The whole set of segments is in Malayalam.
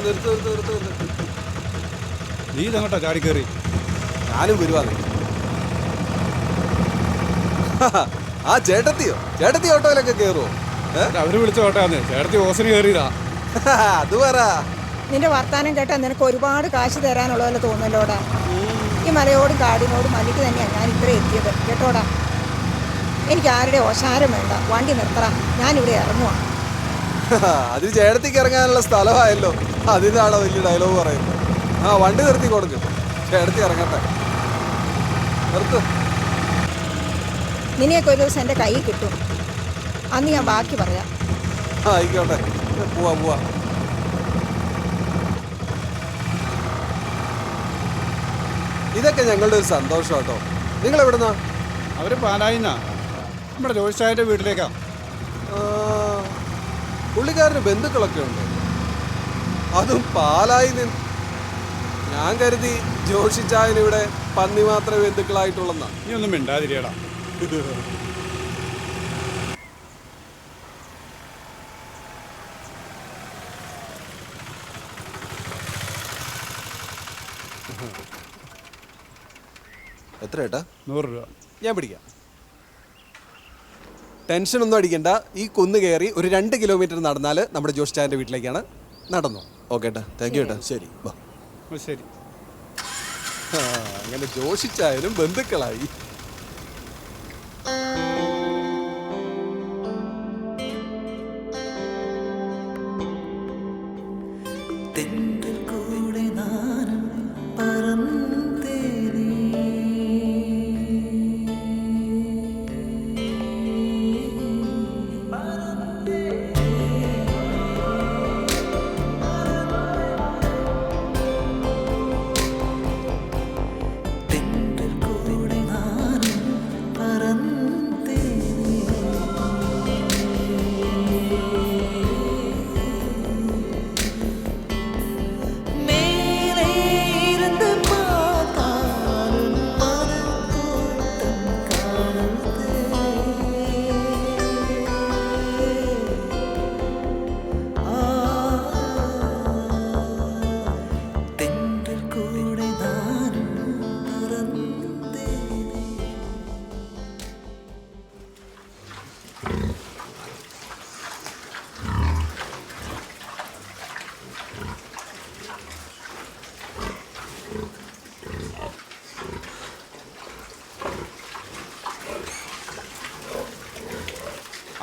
നിർത്ത് നിർത്ത് നിർത്ത് നിർത്ത്. നീ ഇതങ്ങോട്ടാ ചാടി കയറി. ഞാനും വരുവാന്ന്. ആ ചേട്ടത്തിയോ? ചേട്ടത്തി ഓട്ടോയിലൊക്കെ കയറുമോ? അവര് വിളിച്ച ഓട്ടാന്ന്. ചേട്ടത്തി ഓസിന് കയറിയതാ. അത് പറ. നിന്റെ വർത്താനം കേട്ടാൽ നിനക്ക് ഒരുപാട് കാശ് തരാനുള്ളതല്ല തോന്നല്ലോടാ. ഈ മലയോടും കാടിനോടും മല്ലിക്ക് തന്നെയാണ് ഞാൻ ഇത്ര എത്തിയത് കേട്ടോടാ. എനിക്ക് ആരുടെ ഓശാരം വേണ്ട, വണ്ടി നിർത്തറ, ഞാനിവിടെ ഇറങ്ങുവാ. അതിന് ചേട്ടത്തിക്ക് ഇറങ്ങാനുള്ള സ്ഥലമായല്ലോ, അതിനാണോ വലിയ ഡയലോഗ് പറയുന്നത്? ആ വണ്ടി നിർത്തി കൊടുക്കും, ചേട്ടത്തി ഇറങ്ങട്ടെ. നിർത്ത്. നിന്നെയൊക്കെ ഒരു ദിവസം എൻ്റെ കൈ കിട്ടും, അന്ന് ഞാൻ ബാക്കി പറയാം. ആയിക്കോട്ടെ, പോവാ പോവാ. ഇതൊക്കെ ഞങ്ങളുടെ ഒരു സന്തോഷം കേട്ടോ. നിങ്ങൾ എവിടുന്നാ? അവര് പാലായിന്നാ, നമ്മുടെ ജോയിച്ചായന്റെ വീട്ടിലേക്കാ. പുള്ളിക്കാരന് ബന്ധുക്കളൊക്കെ ഉണ്ട്, അതും പാലായി നിന്ന്. ഞാൻ കരുതി ജോഷിച്ചായനിവിടെ പന്നി മാത്രമേ ബന്ധുക്കളായിട്ടുള്ളെന്നാ. നീ ഒന്നും മിണ്ടാതിരിയടാ. എത്ര ഏട്ടാ? 100 രൂപ. ഞാൻ പിടിക്കാം. ടെൻഷനൊന്നും അടിക്കണ്ട. ഈ കുന്ന് കയറി ഒരു 2 കിലോമീറ്റർ നടന്നാൽ നമ്മുടെ ജോഷ് ചായൻ്റെ വീട്ടിലേക്കാണ്. നടന്നു. ഓക്കെ ഏട്ടാ, താങ്ക് യു ഏട്ടാ. ശരി വാ. ശരി. അങ്ങനെ ജോഷിച്ചായനും ബന്ധുക്കളായി.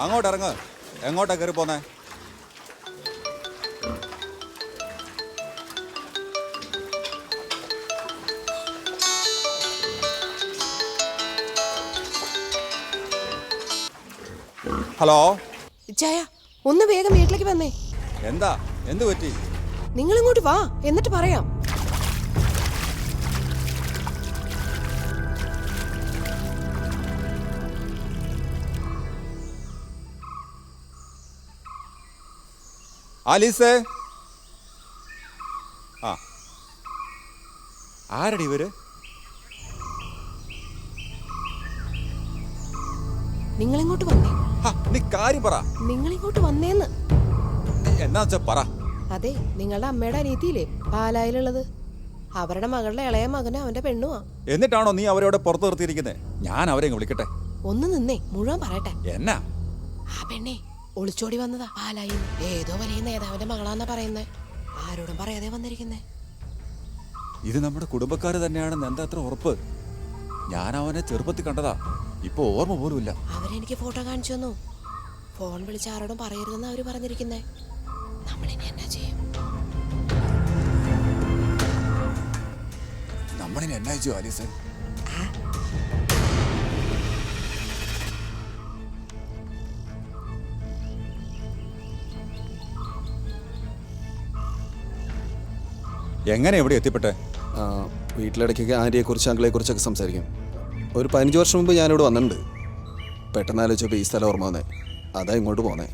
അങ്ങോട്ട് ഇറങ്ങ്. എങ്ങോട്ടാ കയറി പോന്നേ? ഹലോ ചായ, ഒന്ന് വേഗം വീട്ടിലേക്ക് വന്നേ. എന്താ? എന്ത് പറ്റി? നിങ്ങൾ ഇങ്ങോട്ട് വാ, എന്നിട്ട് പറയാം. ആലീസേ. ആ, ആരടി ഇവര്? നിങ്ങളിങ്ങോട്ട് വന്നേ. നീ കാര്യം പറ. നിങ്ങളിങ്ങോട്ട് വന്നേന്ന്. എന്നാ വെച്ചാ പറ. അതെ, നിങ്ങളുടെ അമ്മയുടെ അനിയത്തിയില്ലേ പാലായിലുള്ളത്, അവരുടെ മകളുടെ ഇളയ മകന് അവന്റെ പെണ്ണുവാ. എന്നിട്ടാണോ നീ അവരോട് പുറത്തു നിർത്തിയിരിക്കുന്നത്? ഞാൻ അവരെ വിളിക്കട്ടെ. ഒന്ന് നിന്നേ, മുഴുവൻ പറയട്ടെ. എന്നാ? ആ പെണ്ണേ ഒളിച്ചോടി വന്നതാ പാലായി. ഏതോ വലിയ നേതാവിന്റെ മകളാന്നാ പറയുന്നേ. ആരോടും പറയാതെ വന്നിരിക്കുന്നേ. ഇത് നമ്മുടെ കുടുംബക്കാര് തന്നെയാണെന്ന് എന്താ അത്ര ഉറപ്പ്? ഞാൻ അവനെ ചെറുപ്പത്തിൽ കണ്ടതാ, ഇപ്പൊ ഓർമ്മ പോലും ഇല്ല. അവരെനിക്ക് ഫോട്ടോ കാണിച്ചു തന്നു. ഫോൺ വിളിച്ച് ആരോടും പറയരുതെന്ന് അവര് പറഞ്ഞിരിക്കുന്നേ. നമ്മളിനി എന്നാ ചെയ്യും? നമ്മളിനി എന്നാ ചെയ്യും ആലീസൻ? എങ്ങനെ എവിടെ എത്തിപ്പെട്ടെ? വീട്ടിലിടയ്ക്കൊക്കെ ആര്യയെക്കുറിച്ച് അങ്കിളെക്കുറിച്ചൊക്കെ സംസാരിക്കും. ഒരു 15 വർഷം മുമ്പ് ഞാനിവിടെ വന്നിട്ടുണ്ട്. പെട്ടെന്ന് ആലോചിച്ചപ്പോൾ ഈ സ്ഥലം ഓർമ്മ വന്നേ, അതാ ഇങ്ങോട്ട് പോന്നേ.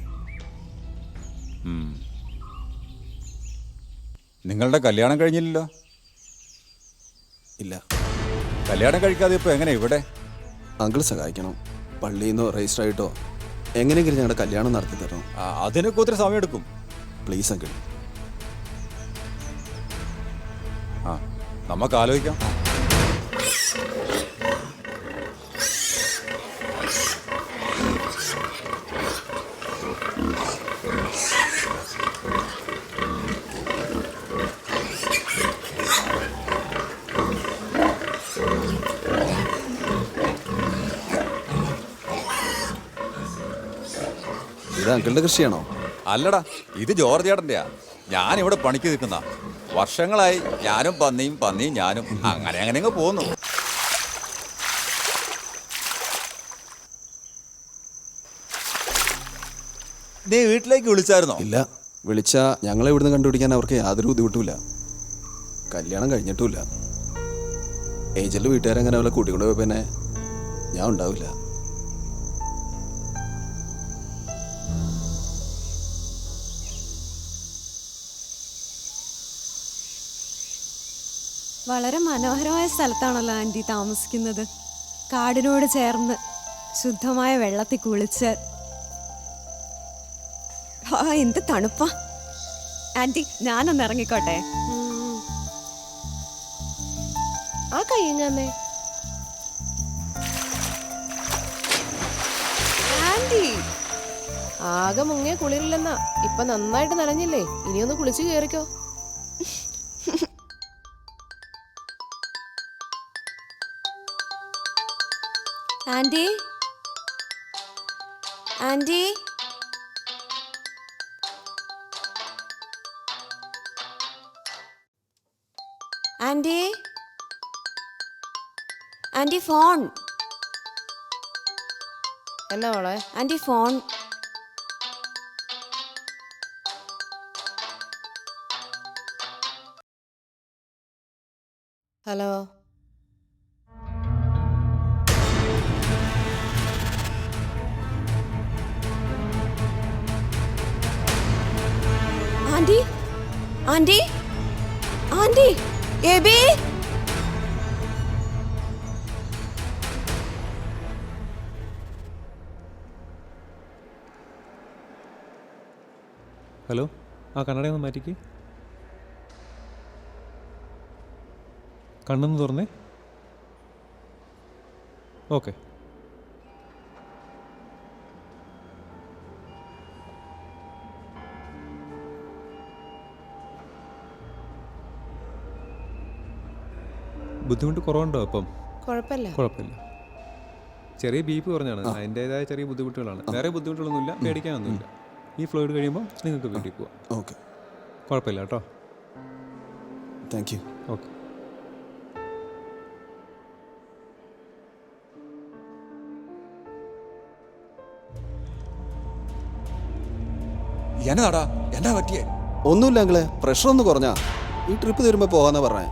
നിങ്ങളുടെ കല്യാണം കഴിഞ്ഞില്ലല്ലോ? ഇല്ല. കല്യാണം കഴിക്കാതെ ഇപ്പോൾ എങ്ങനെ ഇവിടെ? അങ്കിൾ സഹായിക്കണം. പള്ളിയിൽ നിന്നോ രജിസ്റ്റർ ആയിട്ടോ എങ്ങനെയെങ്കിലും ഞങ്ങളുടെ കല്യാണം നടത്തി തരണം. അതിനൊക്കെ ഒത്തിരി സമയമെടുക്കും. Please uncle. നമുക്ക് ആലോചിക്കാം. ഇത് അങ്കിളുടെ കൃഷിയാണോ? അല്ലടാ, ഇത് ജോർജ് ചേട്ടൻ്റെയാ. ഞാനിവിടെ പണിക്ക് നിൽക്കുന്ന വർഷങ്ങളായി. ഞാനും പന്നിയും ഞാനും അങ്ങനെ അങ്ങ് പോകുന്നു. നീ വീട്ടിലേക്ക് വിളിച്ചായിരുന്നോ? ഇല്ല, വിളിച്ചാ ഞങ്ങളെ ഇവിടുന്ന് കണ്ടുപിടിക്കാൻ അവർക്ക് യാതൊരു ബുദ്ധിമുട്ടുമില്ല. കല്യാണം കഴിഞ്ഞിട്ടുമില്ല. ഏജന്റ് വീട്ടുകാരങ്ങനെ അവളെ കൂട്ടിക്കൊണ്ട് പോയി പിന്നെ ഞാൻ ഉണ്ടാവില്ല. വളരെ മനോഹരമായ സ്ഥലത്താണല്ലോ ആൻറ്റി താമസിക്കുന്നത്. കാടിനോട് ചേർന്ന് ശുദ്ധമായ വെള്ളത്തിൽ കുളിച്ച്. എന്ത് തണുപ്പാ ആൻറ്റി. ഞാനൊന്ന് ഇറങ്ങിക്കോട്ടെ? ആ കയ്യങ്ങന്നേ ആൻറ്റി, ആകെ മുങ്ങിയ കുളിരില്ലെന്നാ. ഇപ്പൊ നന്നായിട്ട് നനഞ്ഞില്ലേ, ഇനിയൊന്ന് കുളിച്ചു കേറിക്കോ. Aunty, aunty, aunty, aunty phone. എന്നാ മോളെ? Aunty phone. Hello, aunty, aunty, aunty, Abi. Hello, ആ കണ്ണടയൊന്ന് മാറ്റിക്ക്. കണ്ണൊന്ന് തുറന്നേ. ഓക്കെ. ബുദ്ധിമുട്ട് കുറവുണ്ടോ ഇപ്പം? കുഴപ്പമില്ല. കുഴപ്പമില്ല. ചെറിയ ബീപ്പ് കുറഞ്ഞാണ്, അതിൻ്റെതായ ചെറിയ ബുദ്ധിമുട്ടുകളാണ്. വേറെ ബുദ്ധിമുട്ടുകളൊന്നുമില്ല, പേടിക്കാനൊന്നുമില്ല. ഈ ഫ്ലൂയിഡ് കഴിയുമ്പോൾ നിങ്ങൾക്ക് വീട്ടിൽ പോവാം. ഓക്കെ, കുഴപ്പമില്ല കേട്ടോ. Thank you. ഓക്കെ. എന്നതാടാ, എന്നാ പറ്റിയേ? ഒന്നുമില്ല അങ്കിളെ, പ്രഷർ ഒന്ന് കുറഞ്ഞാ. ഈ ട്രിപ്പ് തരുമ്പോൾ പോകാന്നാ പറഞ്ഞേ.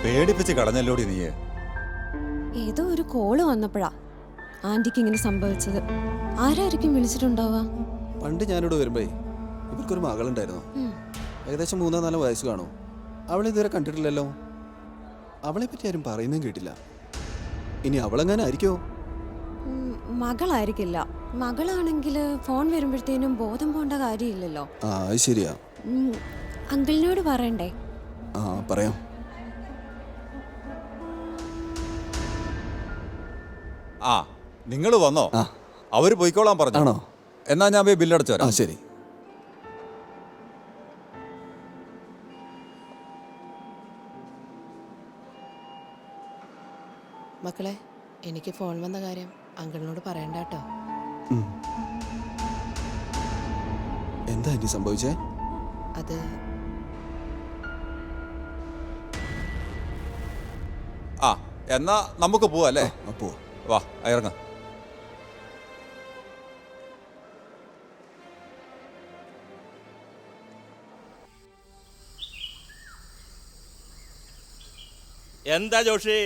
പേടിപ്പിച്ച് കളഞ്ഞല്ലോടി നീയെ. ഏതോ ഒരു കോള് വന്നപ്പോഴാ ആന്റിക്ക് ഇങ്ങനെ സംഭവിച്ചത്. ആരായിരിക്കും വിളിച്ചിട്ടുണ്ടാവുക? പണ്ട് ഞാനിവിടെ വരുമ്പേ ഇവർക്കൊരു മകളുണ്ടായിരുന്നു. ഏകദേശം 3-4 വയസ്സ് കാണും. അവളെ ഇതുവരെ കണ്ടിട്ടില്ലല്ലോ. അവളെ പറ്റി ആരും പറയുന്നതും കേട്ടില്ല. ഇനി അവളെങ്ങനെ ആയിരിക്കോ? മകളായിരിക്കില്ല. മകളാണെങ്കിൽ ഫോൺ വരുമ്പോഴത്തേനും ബോധം പോകേണ്ട കാര്യമില്ലല്ലോ. ആ, അത് ശരിയാ. അങ്കിളിനോട് പറയണ്ടേ? ആ, പറയാം. ആ, നിങ്ങൾ വന്നോ? ആ, അവര് പോയിക്കോളാൻ പറഞ്ഞു. ആണോ? എന്നാ ഞാൻ പോയി ബില്ലടച്ചു ആ, വരാം. ശരി. മക്കളെ, എനിക്ക് ഫോൺ വന്ന കാര്യം അങ്കിളിനോട് പറയണ്ട കേട്ടോ. എന്താ ഇനി സംഭവിച്ചേ? അത് ആ, എന്നാ നമുക്ക് പോവാ അല്ലേ? അപ്പോ വാ, ഇറങ്ങ. എന്താ ജോഷി,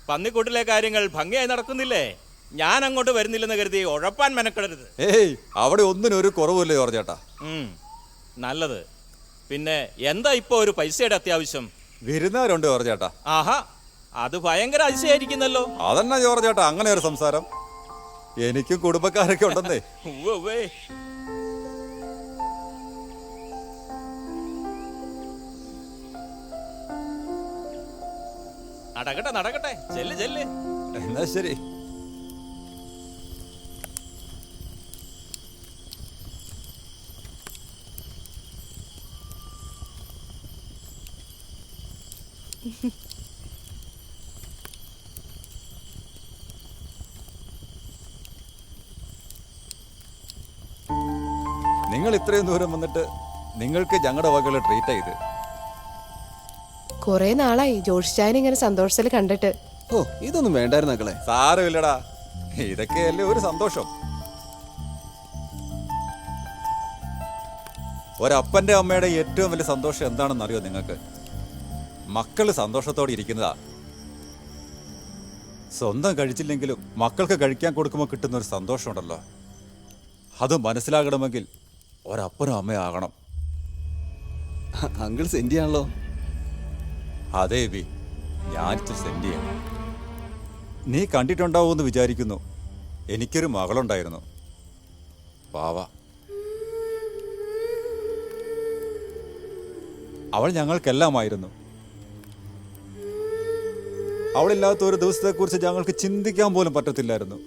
പന്നിക്കൂട്ടിലെ കാര്യങ്ങൾ ഭംഗിയായി നടക്കുന്നില്ലേ? ഞാൻ അങ്ങോട്ട് വരുന്നില്ലെന്ന് കരുതി ഉഴപ്പാൻ മെനക്കെടരുത്. ഏയ്, അവിടെ ഒന്നിനും ഒരു കുറവില്ല ജോർജ് ചേട്ടാ. നല്ലത്. പിന്നെ എന്താ ഇപ്പൊ ഒരു പൈസയുടെ അത്യാവശ്യം? വിരുന്നുകാരുണ്ട് ജോർജ് ചേട്ടാ. ആഹാ, അത് ഭയങ്കര അതിശയായിരിക്കുന്നല്ലോ. അതന്നെ ജോർജ് ചേട്ടാ അങ്ങനെ ഒരു സംസാരം. എനിക്കും കുടുംബക്കാരൊക്കെ ഉണ്ടെന്നേ. ഉവ്വേ. നടക്കട്ടെ നടക്കട്ടെ, ചെല്ല് ചെല്ല്. എന്നാ ശരി. നിങ്ങൾ ഇത്രയും ദൂരം വന്നിട്ട് നിങ്ങൾക്ക് ഞങ്ങളുടെ വകകൾ ട്രീറ്റ് ചെയ്ത്. കൊറേ നാളായി ജോഷ് ചായനെ ഇങ്ങനെ സന്തോഷത്തിൽ കണ്ടിട്ട്. ഓ ഇതൊന്നും വേണ്ടായിരുന്നു മക്കളെ. സാരമില്ലടാ, ഇതൊക്കെയല്ലേ ഒരു സന്തോഷം. ഒരപ്പന്റെ അമ്മയുടെ ഏറ്റവും വലിയ സന്തോഷം എന്താണെന്ന് അറിയോ നിങ്ങൾക്ക്? മക്കള് സന്തോഷത്തോടെ ഇരിക്കുന്നതാ. സ്വന്തം കഴിച്ചില്ലെങ്കിലും മക്കൾക്ക് കഴിക്കാൻ കൊടുക്കുമ്പോൾ കിട്ടുന്ന ഒരു സന്തോഷമുണ്ടല്ലോ, അത് മനസ്സിലാകണമെങ്കിൽ ഒരപ്പനും അമ്മയാകണം. അങ്കിൾ സെന്റിയാണല്ലോ. അതേ ബി, ഞാനിച്ച് സെന്റിയാണ്. നീ കണ്ടിട്ടുണ്ടാവുമെന്ന് വിചാരിക്കുന്നു. എനിക്കൊരു മകളുണ്ടായിരുന്നു, പാവ. അവൾ ഞങ്ങൾക്കെല്ലാമായിരുന്നു. അവളില്ലാത്ത ഒരു ദിവസത്തെക്കുറിച്ച് ഞങ്ങൾക്ക് ചിന്തിക്കാൻ പോലും പറ്റത്തില്ലായിരുന്നു.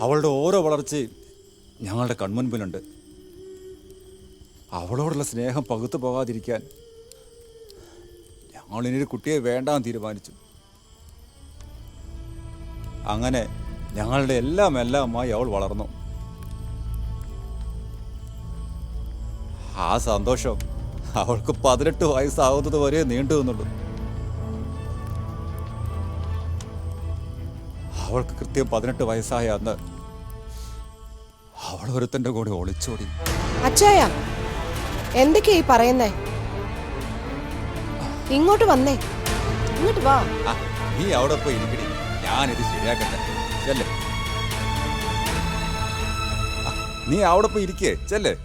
അവളുടെ ഓരോ വളർച്ചയും ഞങ്ങളുടെ കൺമുൻപിലുണ്ട്. അവളോടുള്ള സ്നേഹം പകുത്തു പോകാതിരിക്കാൻ ഞങ്ങൾ ഇനിയൊരു കുട്ടിയെ വേണ്ടാന്ന് തീരുമാനിച്ചു. അങ്ങനെ ഞങ്ങളുടെ എല്ലാമായി അവൾ വളർന്നു. ആ സന്തോഷം അവൾക്ക് 18 വയസ്സാവുന്നത് വരെ നീണ്ടു നിന്നുള്ളൂ. അവൾക്ക് കൃത്യം 18 വയസ്സായ അന്ന് അവൾ ഒരുത്തൻ്റെ കൂടെ ഒളിച്ചോടി. അച്ചായ, എന്തൊക്കെയാ ഈ പറയുന്നേ? ഇങ്ങോട്ട് വന്നേ, ഇങ്ങോട്ട് വാ. നീ അവിടെ പോയി ഇരിക്കടി, ഞാനിത് ശരിയാക്കട്ടെ. ചെല്ലേ, നീ അവിടെ പോയി ഇരിക്കേ, ചെല്ലേ.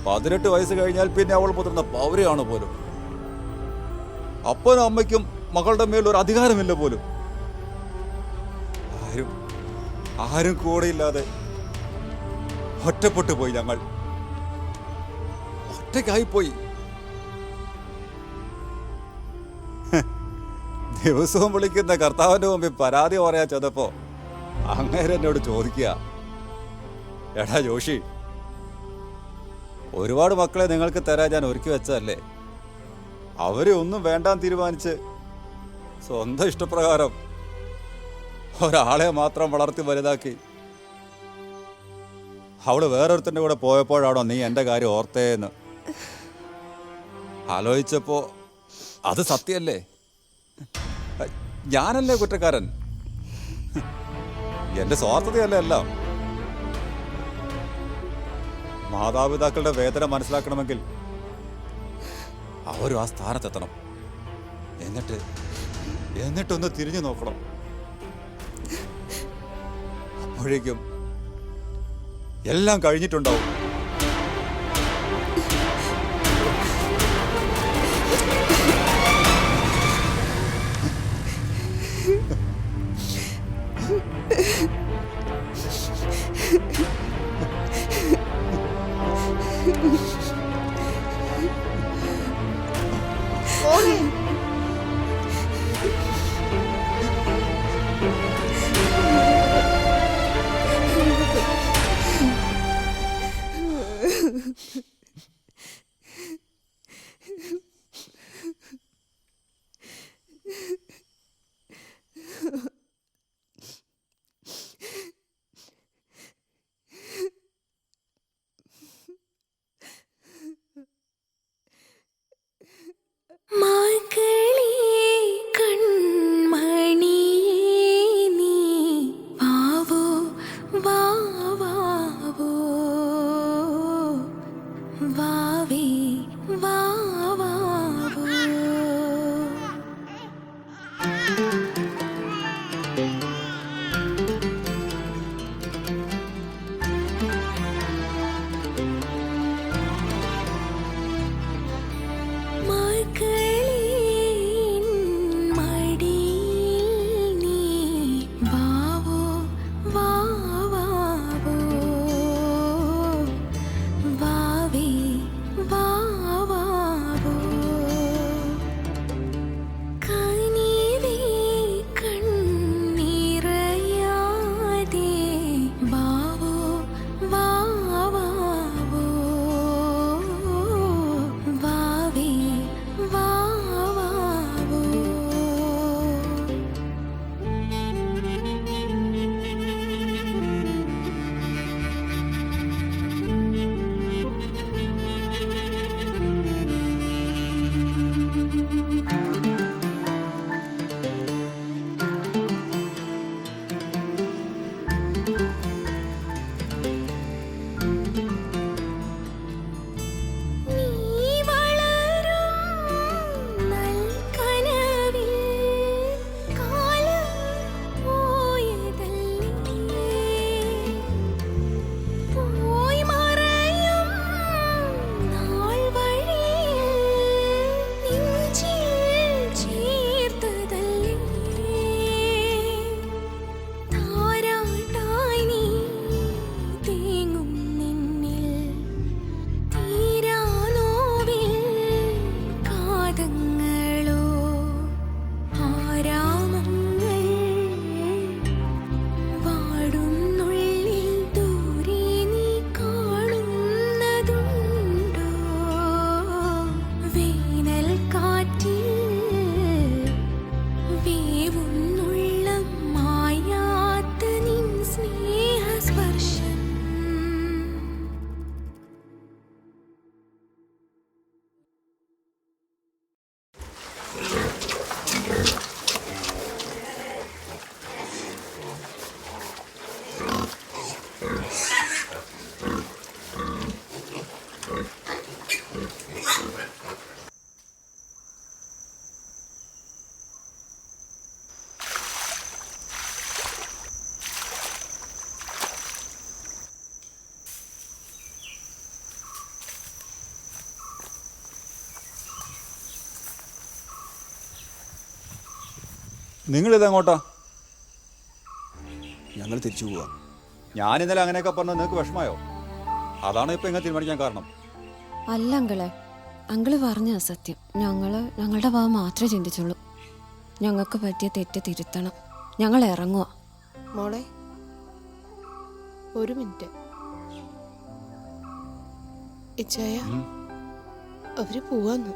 പതിനെട്ട് വയസ്സ് കഴിഞ്ഞാൽ പിന്നെ അവൾ മുതിർന്ന പൗരയാണ് പോലും. അപ്പനും അമ്മയ്ക്കും മകളുടെ മേലൊരു അധികാരമില്ല പോലും. ആരും കൂടെയില്ലാതെ ഒറ്റപ്പെട്ടു പോയി. ഞങ്ങൾ ഒറ്റയ്ക്കായിപ്പോയി. ദിവസവും വിളിക്കുന്ന കർത്താവിന്റെ മുമ്പിൽ പരാതി പറയാ ചെന്നപ്പോ അങ്ങേര് എന്നോട് ചോദിക്കുക, എടാ ജോഷി, ഒരുപാട് മക്കളെ നിങ്ങൾക്ക് തരാൻ ഞാൻ ഒരുക്കി വെച്ചതല്ലേ, അവരെ ഒന്നും വേണ്ടാൻ തീരുമാനിച്ച് സ്വന്തം ഇഷ്ടപ്രകാരം ഒരാളെ മാത്രം വളർത്തി വലുതാക്കി അവള് വേറൊരുത്തൻ്റെ കൂടെ പോയപ്പോഴാണോ നീ എൻ്റെ കാര്യം ഓർത്തേന്ന് ആലോചിച്ചപ്പോ അത് സത്യമല്ലേ? ഞാനല്ലേ കുറ്റക്കാരൻ? എൻ്റെ സ്വാർത്ഥതയല്ലേ എല്ലാം? മാതാപിതാക്കളുടെ വേദന മനസ്സിലാക്കണമെങ്കിൽ അവരും ആ സ്ഥാനത്തെത്തണം. എന്നിട്ടൊന്ന് തിരിഞ്ഞു നോക്കണം. അപ്പോഴേക്കും എല്ലാം കഴിഞ്ഞിട്ടുണ്ടാവും. നിങ്ങളിതെങ്ങോട്ടാ? ഞങ്ങൾ തിരിച്ചു പോവാ. ഞാൻ ഇന്നലെ അങ്ങനെയൊക്കെ പറഞ്ഞാൽ നിങ്ങൾക്ക് വിഷമായോ? അതാണ് ഇപ്പം ഇങ്ങനെ തീരുമാനിക്കാൻ കാരണം. അല്ല അങ്കിളെ, അങ്കിള് പറഞ്ഞ സത്യം. ഞങ്ങളുടെ ഭാവം മാത്രമേ ചിന്തിച്ചുള്ളൂ. ഞങ്ങൾക്ക് പറ്റിയ തെറ്റ് തിരുത്തണം. ഞങ്ങൾ ഇറങ്ങുക. മോളെ ഒരു മിനിറ്റ്. ഇച്ചായ അവര് പോവാന്നു.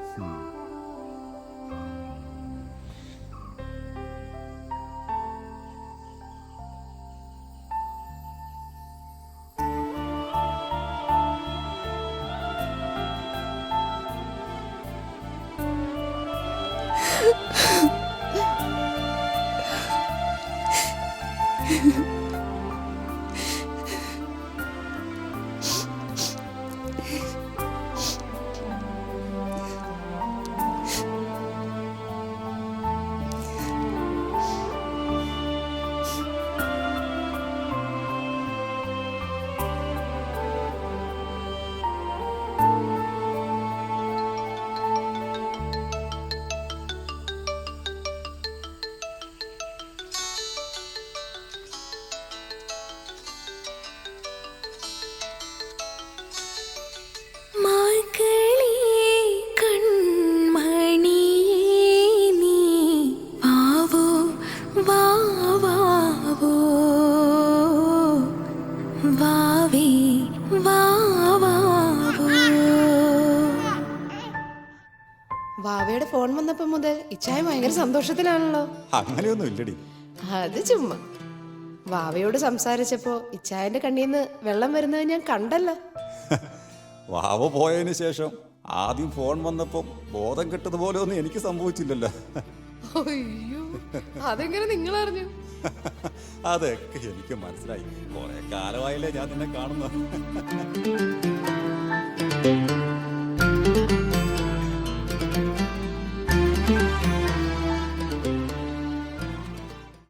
വാവയുടെ ഫോൺ വന്നപ്പോ മുതൽ ഇച്ചായ ഭയങ്കര സന്തോഷത്തിലാണല്ലോ. അങ്ങനെയൊന്നും ഇല്ലടി. അത് ചുമ്മാ. വാവയോട് സംസാരിച്ചപ്പോ ഇച്ചായന്റെ കണ്ണീന്ന് വെള്ളം വരുന്നത് ഞാൻ കണ്ടല്ലോ. വാവ പോയതിന് ശേഷം ആദ്യം ഫോൺ വന്നപ്പം ബോധം കെട്ടതുപോലെ ഒന്നും എനിക്ക് സംഭവിച്ചില്ലല്ലോ. അയ്യോ, അതെങ്ങനെ നിങ്ങൾ അറിഞ്ഞു? അതൊക്കെ എനിക്ക് മനസ്സിലായി. കുറെ കാലമായില്ലേ ഞാൻ നിന്നെ കാണുന്നു.